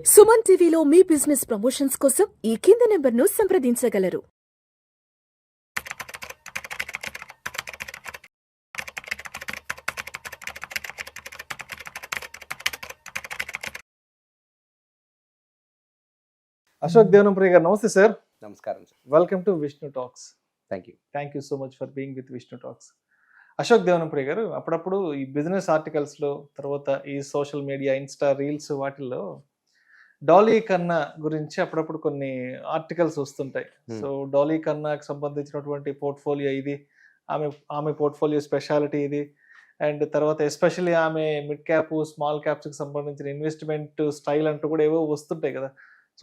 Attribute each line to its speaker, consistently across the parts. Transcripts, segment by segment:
Speaker 1: సుమన్ టీవీలో మీ business promotions కోసం ఈ కింది నెంబర్ను సంప్రదించగలరు.
Speaker 2: అశోక్ దేవనంప్రియ గారు నమస్తే సార్.
Speaker 3: నమస్కారం sir.
Speaker 2: Welcome to Vishnu talks.
Speaker 3: Thank you.
Speaker 2: Thank you so much for being with Vishnu talks. Ashok Devanampriya గారు, అప్పుడప్పుడు ఈ బిజినెస్ ఆర్టికల్స్లో, తర్వాత ఈ సోషల్ మీడియా, ఇన్స్టా రీల్స్ వాటిల్లో డాలీ కన్నా గురించి అప్పుడప్పుడు కొన్ని ఆర్టికల్స్ వస్తుంటాయి. సో డాలీ కన్నాకి సంబంధించినటువంటి పోర్ట్ఫోలియో ఇది, ఆమె పోర్ట్ఫోలియో స్పెషాలిటీ ఇది, అండ్ తర్వాత ఎస్పెషల్లీ ఆమె మిడ్ క్యాప్ స్మాల్ క్యాప్స్కి సంబంధించిన ఇన్వెస్ట్మెంట్ స్టైల్ అంటూ కూడా ఏవో వస్తుంటాయి కదా.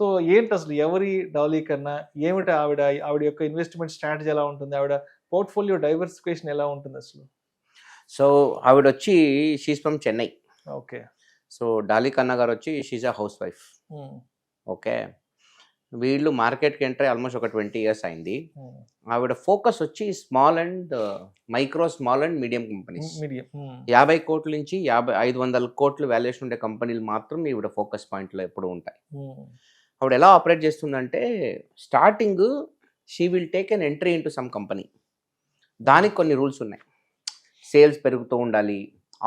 Speaker 2: సో ఏంటి అసలు ఎవరి డాలీ కన్నా, ఏమిటి ఆవిడ యొక్క ఇన్వెస్ట్మెంట్ స్ట్రాటజీ ఎలా ఉంటుంది, ఆవిడ పోర్ట్ఫోలియో డైవర్సిఫికేషన్ ఎలా ఉంటుంది అసలు?
Speaker 3: సో ఆవిడ వచ్చి she's from Chennai.
Speaker 2: Okay.
Speaker 3: So Dolly కన్నా గారు వచ్చి she's a house wife. Okay. వీళ్ళు మార్కెట్కి ఎంటర్ ఆల్మోస్ట్ ఒక 20 years అయింది. ఆవిడ ఫోకస్ వచ్చి small and micro, small and medium companies. 50 కోట్ల నుంచి 500 కోట్ల వాల్యుయేషన్ ఉండే కంపెనీలు మాత్రం ఈవిడ ఫోకస్ పాయింట్లో ఎప్పుడు ఉంటాయి. ఆవిడ ఎలా ఆపరేట్ చేస్తుందంటే, starting she will take an entry into some company. దానికి కొన్ని రూల్స్ ఉన్నాయి. సేల్స్ పెరుగుతూ ఉండాలి,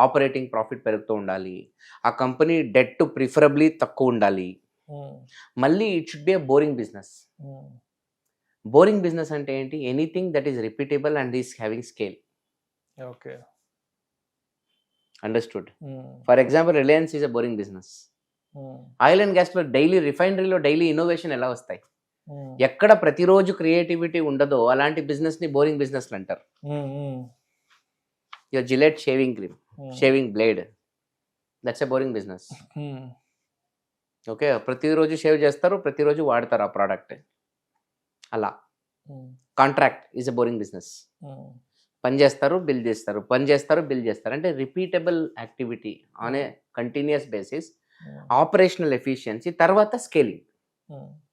Speaker 3: ఆపరేటింగ్ ప్రాఫిట్ పెరుగుతూ ఉండాలి, ఆ కంపెనీ డెట్ ప్రిఫరబ్లీ తక్కువ ఉండాలి, మళ్ళీ it should be a boring business. Boring business అంటే ఏంటి? Anything that is repeatable and is having scale.
Speaker 2: Okay,
Speaker 3: understood. For example, Reliance is a boring business. Oil and గ్యాస్లో daily, రిఫైనరీలో డైలీ ఇన్నోవేషన్ ఎలా వస్తాయి? ఎక్కడ ప్రతిరోజు క్రియేటివిటీ ఉండదో అలాంటి బిజినెస్ని బోరింగ్ బిజినెస్లు అంటారు. Your Gillette shaving cream, shaving blade, that's a boring business. Okay, ప్రతిరోజు షేవ్ చేస్తారు, ప్రతిరోజు వాడతారు ఆ ప్రోడక్ట్. అలా contract is a boring business. పని చేస్తారు, బిల్ చేస్తారు, పని చేస్తారు, బిల్ చేస్తారు. అంటే repeatable activity on a continuous basis, operational efficiency, తర్వాత స్కేలింగ్.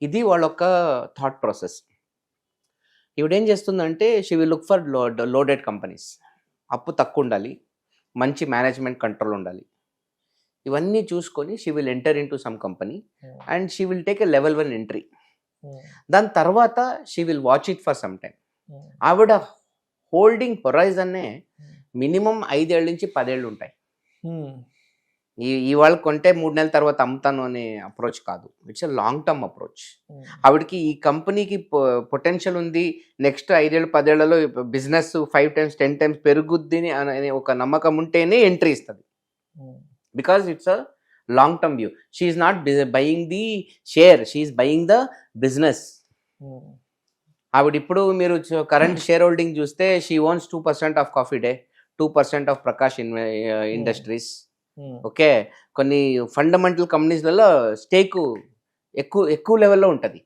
Speaker 3: ఇది వాళ్ళ ఒక థాట్ ప్రాసెస్. ఇవిడేం చేస్తుందంటే, she will look for loaded companies. అప్పు తక్కువ ఉండాలి, మంచి మేనేజ్మెంట్ కంట్రోల్ ఉండాలి, ఇవన్నీ చూసుకొని she will enter in to some company and she will take a level 1 entry. దాని తర్వాత she will watch it for some time. ఆవిడ హోల్డింగ్ హొరైజన్నే మినిమం 5 ఏళ్ళ నుంచి 10 ఏళ్ళు ఉంటాయి. ఇవాళ కొంటే 3 నెలల తర్వాత అమ్ముతాను అనే అప్రోచ్ కాదు. It's a long term approach. ఆవిడకి ఈ కంపెనీకి పొటెన్షియల్ ఉంది, నెక్స్ట్ 5 ఏళ్ళు 10 ఏళ్లలో బిజినెస్ 5 times 10 times పెరుగుద్ది అనే ఒక నమ్మకం ఉంటేనే ఎంట్రీ ఇస్తుంది. Because it's a long term view. She is not buying the share, she is buying the business. ఆవిడ ఇప్పుడు మీరు కరెంట్ షేర్ హోల్డింగ్ చూస్తే, she owns 2% of coffee day, 2% of Prakash industries. Okay, కొన్ని ఫండమెంటల్ కంపెనీస్లలో స్టేక్ ఎక్కువ లెవెల్లో ఉంటుంది.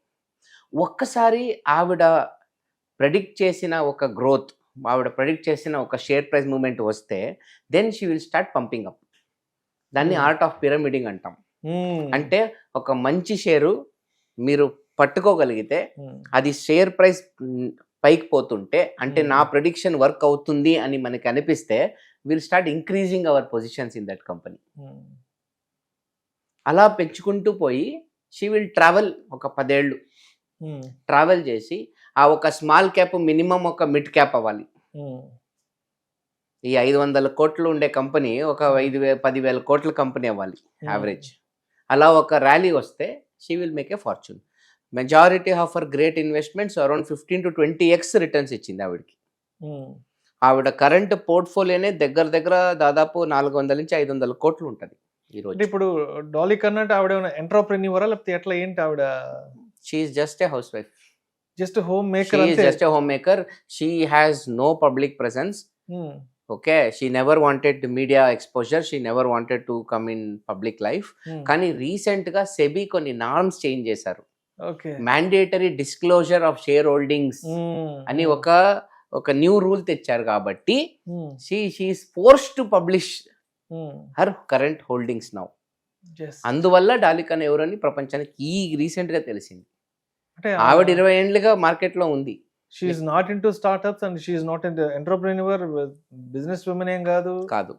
Speaker 3: ఒక్కసారి ఆవిడ ప్రెడిక్ట్ చేసిన ఒక గ్రోత్, ఆవిడ ప్రెడిక్ట్ చేసిన ఒక షేర్ ప్రైస్ మూవ్మెంట్ వస్తే, then she will start pumping up. దాన్ని ఆర్ట్ ఆఫ్ పిరమిడింగ్ అంటాం. అంటే ఒక మంచి షేరు మీరు పట్టుకోగలిగితే, అది షేర్ ప్రైస్ పైకి పోతుంటే, అంటే నా ప్రెడిక్షన్ వర్క్ అవుతుంది అని మనకి అనిపిస్తే, will start increasing our positions in that company. అలా పెంచుకుంటూ పోయి షీ విల్ ట్రావెల్ ఒక 10 ఏళ్ళు ట్రావెల్ చేసి, ఆ ఒక స్మాల్ క్యాప్ మినిమం ఒక మిడ్ క్యాప్ అవ్వాలి. ఈ 500 కోట్లు ఉండే కంపెనీ ఒక 10,000 కోట్ల కంపెనీ అవ్వాలి యావరేజ్. అలా ఒక ర్యాలీ వస్తే she will make a fortune. Majority of our great investments around 15 to 20x returns ఇచ్చింది ఆవిడకి. ఆవిడ కరెంట్ పోర్ట్ఫోలియోనే దగ్గర దాదాపు 400 నుంచి 500 కోట్లు ఉంటుంది ఈరోజు.
Speaker 2: ఇప్పుడు డాలీ కన్నా అంటే ఆవిడ ఎంటర్‌ప్రెన్యూరా లేకపోతే ఎట్లా, ఏంటి ఆవిడ?
Speaker 3: She is just a housewife,
Speaker 2: just home maker.
Speaker 3: She is just a home maker. She has no public presence. Okay, she never wanted media exposure, she never wanted to come in public life. కానీ recent గా SEBI కొన్ని norms change చేశారు. Mandatory disclosure of shareholdings అని ఒక new rule తెచ్చారు. కాబట్టి she is forced to publish her current holdings now. అందువల్ల డాలీ కన్నా ఎవరని ప్రపంచానికి ఈ రీసెంట్ గా తెలిసింది. ఆవిడ 20 ఏళ్ళుగా మార్కెట్ లో ఉంది.
Speaker 2: She is not into startups and she is not into entrepreneur, business woman ఏం కాదు.
Speaker 3: కాదు.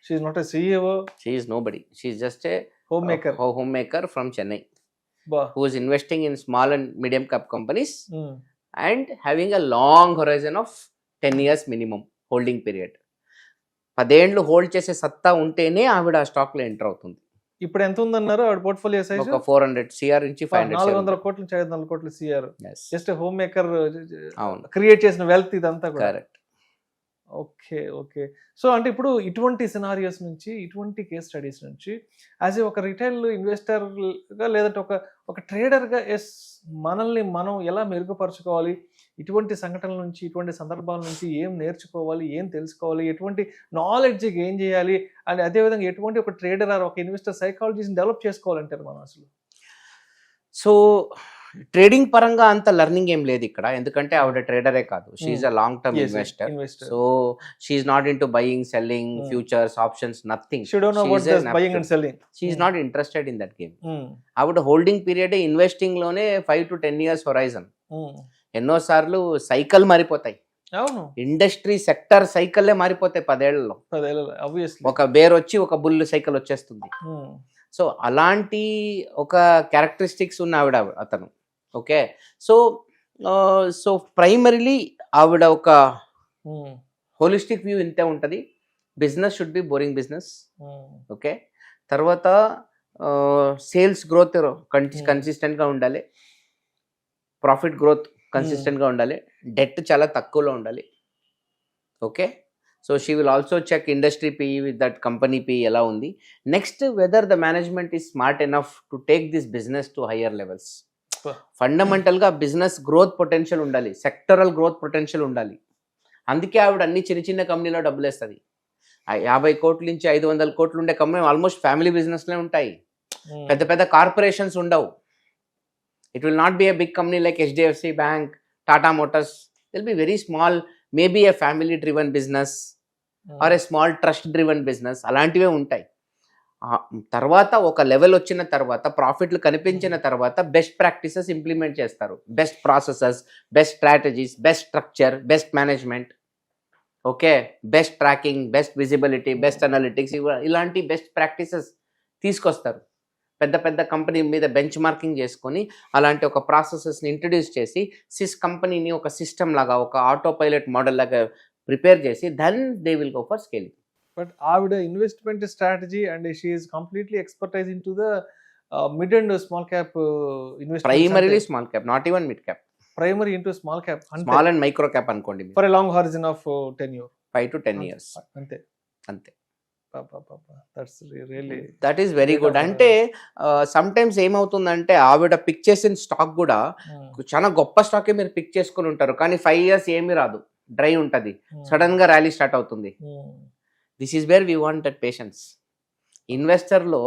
Speaker 2: She is not a CEO.
Speaker 3: She is nobody. She is just a
Speaker 2: home maker.
Speaker 3: homemaker from Chennai,
Speaker 2: బా.
Speaker 3: who is investing in small and medium cap companies and having a long horizon of 10 years minimum holding period. 10 ఏళ్ళు hold చేసే సత్తా ఉంటేనే ఆవిడ ఆ stock లో enter అవుతుంది.
Speaker 2: ఇప్పుడు ఎంత ఉందన్నారు ఆవిడ పోర్ట్ఫోలియో సైజ్?
Speaker 3: ఒక 400 CR నుంచి 500
Speaker 2: 400 కోట్ల నుంచి 500 కోట్లు CR.
Speaker 3: Yes.
Speaker 2: Just home maker
Speaker 3: అవును,
Speaker 2: క్రియేట్ చేసిన వెల్త్ ఇదంతా కూడా.
Speaker 3: కరెక్ట్.
Speaker 2: Okay, okay. సో అంటే ఇప్పుడు ఇటువంటి సినారియోస్ నుంచి, ఇటువంటి కేస్ స్టడీస్ నుంచి యాజ్ ఏ ఒక రిటైల్ ఇన్వెస్టర్గా లేదంటే ఒక ట్రేడర్గా ఎస్ మనల్ని మనం ఎలా మెరుగుపరచుకోవాలి, ఇటువంటి సంఘటనల నుంచి, ఇటువంటి సందర్భాల నుంచి ఏం నేర్చుకోవాలి, ఏం తెలుసుకోవాలి, ఎటువంటి నాలెడ్జ్ గెయిన్ చేయాలి అని, అదేవిధంగా ఎటువంటి ఒక ట్రేడర్ ఆర్ ఒక ఇన్వెస్టర్ సైకాలజీని డెవలప్ చేసుకోవాలంటారు మనం అసలు?
Speaker 3: సో ట్రేడింగ్ పరంగా అంత లెర్నింగ్ ఏం లేదు ఇక్కడ, ఎందుకంటే ఆవిడ ట్రేడరే కాదు, she's a long term investor. So she's not into buying, selling, futures, options, nothing. She's not interested in that game. ఆవిడ హోల్డింగ్ పీరియడ్ ఇన్వెస్టింగ్ లోనే 5 to 10 years హొరైజన్. ఎన్నోసార్లు సైకిల్ మారిపోతాయి, ఇండస్ట్రీ సెక్టర్ సైకిల్లే మారిపోతాయి 10 ఏళ్లలో. ఒక బేర్ వచ్చి ఒక బుల్ సైకిల్ వచ్చేస్తుంది. సో అలాంటి ఒక క్యారెక్టరిస్టిక్స్ ఉన్న ఆవిడ అతను. ఓకే, సో ప్రైమరీలీ ఆవిడ ఒక హోలిస్టిక్ వ్యూ ఇంతే ఉంటుంది. Business should be boring business. Okay, తర్వాత సేల్స్ గ్రోత్ కన్సిస్టెంట్గా ఉండాలి, ప్రాఫిట్ గ్రోత్ కన్సిస్టెంట్గా ఉండాలి, డెట్ చాలా తక్కువలో ఉండాలి. Okay, so she will also check industry PE with that company PE ఎలా ఉంది. Next, whether the management is smart enough to take this business to higher levels. ఫండమెంటల్గా బిజినెస్ గ్రోత్ పొటెన్షియల్ ఉండాలి, sectoral growth potential ఉండాలి. అందుకే ఆవిడ అన్ని చిన్న చిన్న కంపెనీలో డబ్బులు వేస్తుంది. 50 కోట్ల నుంచి 500 కోట్లు ఉండే కంపెనీ ఆల్మోస్ట్ ఫ్యామిలీ బిజినెస్లే ఉంటాయి, పెద్ద పెద్ద కార్పొరేషన్స్ ఉండవు. It will not be a big company like HDFC Bank, Tata Motors. Will be very small, maybe a family driven business or a small trust driven business, అలాంటివే ఉంటాయి. తర్వాత ఒక level వచ్చిన తర్వాత, ప్రాఫిట్లు కనిపించిన తర్వాత బెస్ట్ ప్రాక్టీసెస్ ఇంప్లిమెంట్ చేస్తారు. Best processes, best strategies, best structure, best management, okay, best tracking, best visibility, best analytics, ఇలాంటి బెస్ట్ ప్రాక్టీసెస్ తీసుకొస్తారు. పెద్ద పెద్ద కంపెనీ మీద బెంచ్ మార్కింగ్ చేసుకొని అలాంటి ఒక ప్రాసెసెస్ని ఇంట్రడ్యూస్ చేసి కంపెనీని ఒక సిస్టమ్ లాగా, ఒక ఆటో పైలట్ మోడల్ లాగా ప్రిపేర్ చేసి then they will go for scaling.
Speaker 2: But ఆవిడ investment strategy and she is completely expertise in to the mid and small cap investment.
Speaker 3: Primarily small cap, not even mid cap.
Speaker 2: Primary into small cap,
Speaker 3: small and micro cap అనుకోండి,
Speaker 2: for a long horizon of 10 years,
Speaker 3: 5 to 10 years
Speaker 2: అంతే.
Speaker 3: That is very good. అంటే sometimes ఏమవుతుందంటే ఆవిడ pick చేసిన stock కూడా చాలా గొప్ప స్టాకే మీరు పిక్ చేసుకుని ఉంటారు, కానీ 5 years ఏమీ రాదు, డ్రై ఉంటుంది, సడన్ గా ర్యాలీ స్టార్ట్ అవుతుంది. This is where we want that patience. ఇన్వెస్టర్లో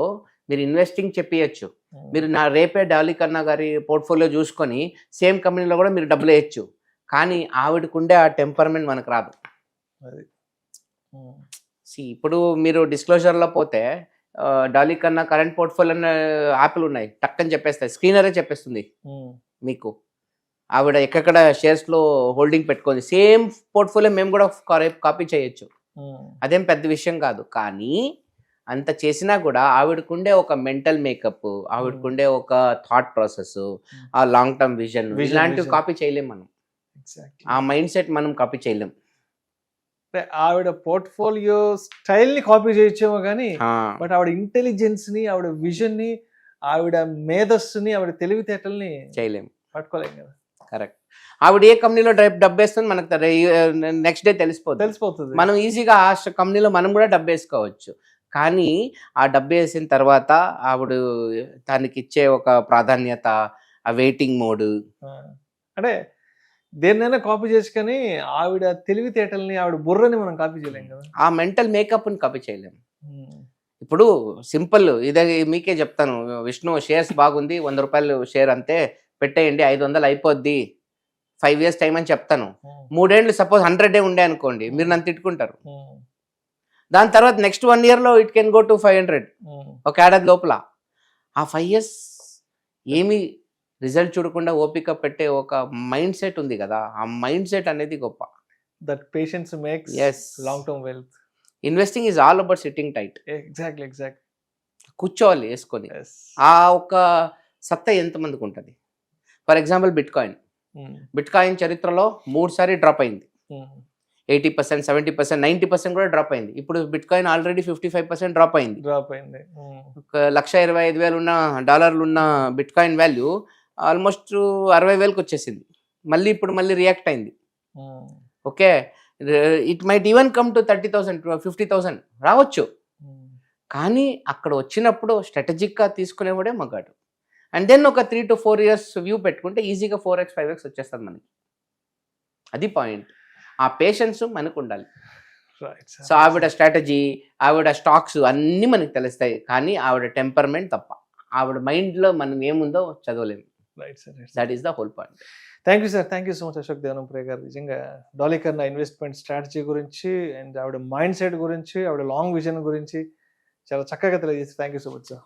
Speaker 3: మీరు ఇన్వెస్టింగ్ చెప్పియచ్చు, మీరు నా రేపే డాలీ కన్నా గారి పోర్ట్ఫోలియో చూసుకొని సేమ్ కంపెనీలో కూడా మీరు డబ్బులు వేయచ్చు, కానీ ఆవిడకుండే ఆ టెంపర్మెంట్ మనకు రాదు. ఇప్పుడు మీరు డిస్క్లోజర్లో పోతే డాలీ కన్నా కరెంట్ పోర్ట్ఫోలియో యాప్లు ఉన్నాయి, టక్కని చెప్పేస్తాయి, స్క్రీనరే చెప్పేస్తుంది మీకు. ఆవిడ ఎక్కడ షేర్స్లో హోల్డింగ్ పెట్టుకుంది, సేమ్ పోర్ట్ఫోలియో మేము కూడా కాపీ చేయొచ్చు, అదేం పెద్ద విషయం కాదు. కానీ అంత చేసినా కూడా ఆవిడకుండే ఒక మెంటల్ మేకప్, ఆవిడకుండే ఒక థాట్ ప్రాసెస్, ఆ లాంగ్ టర్మ్ విజన్, ఇలాంటివి కాపీ చేయలేం మనం. ఆ మైండ్ సెట్ మనం కాపీ చేయలేం.
Speaker 2: ఆవిడ పోర్ట్ఫోలియో స్టైల్ ని కాపీ చేయొచ్చేమో కానీ, బట్ ఆవిడ ఇంటెలిజెన్స్ ని, ఆవిడ విజన్ ని, ఆవిడ మేధస్సుని, ఆవిడ తెలివితేటల్ని
Speaker 3: చేయలేం,
Speaker 2: పట్టుకోలేం కదా.
Speaker 3: కరెక్ట్. ఆవిడ ఏ కంపెనీలో డబ్బేస్తుంది మనకు నెక్స్ట్ డే తెలిసిపోతుంది. మనం ఈజీగా ఆ కంపెనీలో మనం కూడా డబ్బు వేసుకోవచ్చు, కానీ ఆ డబ్బు వేసిన తర్వాత ఆవిడ దానికి ఇచ్చే ఒక ప్రాధాన్యత, ఆ వెయిటింగ్ మోడ్,
Speaker 2: అంటే దేన్నైనా కాపీ చేసుకొని ఆవిడ తెలివితేటల్ని, ఆవిడ బుర్రని మనం కాపీ చేయలేం కదా,
Speaker 3: ఆ మెంటల్ మేకప్ని కాపీ చేయలేం. ఇప్పుడు సింపుల్, ఇదే మీకే చెప్తాను, విష్ణు షేర్స్ బాగుంది, 100 రూపాయలు షేర్ అంతే పెట్టేయండి, 500 అయిపోద్ది, 5 years టైం అని చెప్తాను. 3 ఏళ్ళు సపోజ్ 100 ఉండే అనుకోండి, మీరు నన్ను తిట్టుకుంటారు. దాని తర్వాత నెక్స్ట్ 1 yearలో ఇట్ కెన్ గో టు 500, ఒక ఏడాది లోపల. ఆ 5 years ఏమి రిజల్ట్ చూడకుండా ఓపిక పెట్టే ఒక మైండ్ సెట్ ఉంది కదా, ఆ మైండ్ సెట్ అనేది గొప్ప.
Speaker 2: That patience makes long term wealth.
Speaker 3: Investing is all about sitting tight.
Speaker 2: Exactly.
Speaker 3: కూర్చోవాలి వేసుకొని.
Speaker 2: Yes.
Speaker 3: ఆ ఒక సత్తా ఎంతమందికి ఉంటుంది? ఫర్ ఎగ్జాంపుల్ బిట్ కాయిన్ చరిత్రలో 3 సారి డ్రాప్ అయింది. 80%, 70%, 90% కూడా డ్రాప్ అయింది. ఇప్పుడు బిట్ కాయిన్ ఆల్రెడీ 55% డ్రాప్ అయింది. $1,25,000 ఉన్న డాలర్లు ఉన్న బిట్ కాయిన్ వాల్యూ ఆల్మోస్ట్ 60,000కి వచ్చేసింది. ఇప్పుడు మళ్ళీ రియాక్ట్ అయింది. Okay, it might even come to 30,000, 50,000 రావచ్చు. కానీ అక్కడ వచ్చినప్పుడు స్ట్రాటజిక్గా తీసుకునేవాడే మగాడు. అండ్ దెన్ ఒక 3 to 4 years వ్యూ పెట్టుకుంటే ఈజీగా 4x 5x వచ్చేస్తుంది మనకి. అది పాయింట్. ఆ పేషెన్స్ మనకు ఉండాలి. సో ఆవిడ స్ట్రాటజీ, ఆవిడ స్టాక్స్ అన్నీ మనకి తెలుస్తాయి, కానీ ఆవిడ టెంపర్మెంట్ తప్ప, ఆవిడ మైండ్లో మనం ఏముందో చదవలేము. That is the whole point.
Speaker 2: Thank you sir, thank you so much Ashok Devanampriya garu. నిజంగా డాలీ కన్నా ఇన్వెస్ట్మెంట్ స్ట్రాటజీ గురించి అండ్ ఆవిడ మైండ్ సెట్ గురించి, ఆవిడ లాంగ్ విజన్ గురించి చాలా చక్కగా తెలియజేసి thank you so much sir.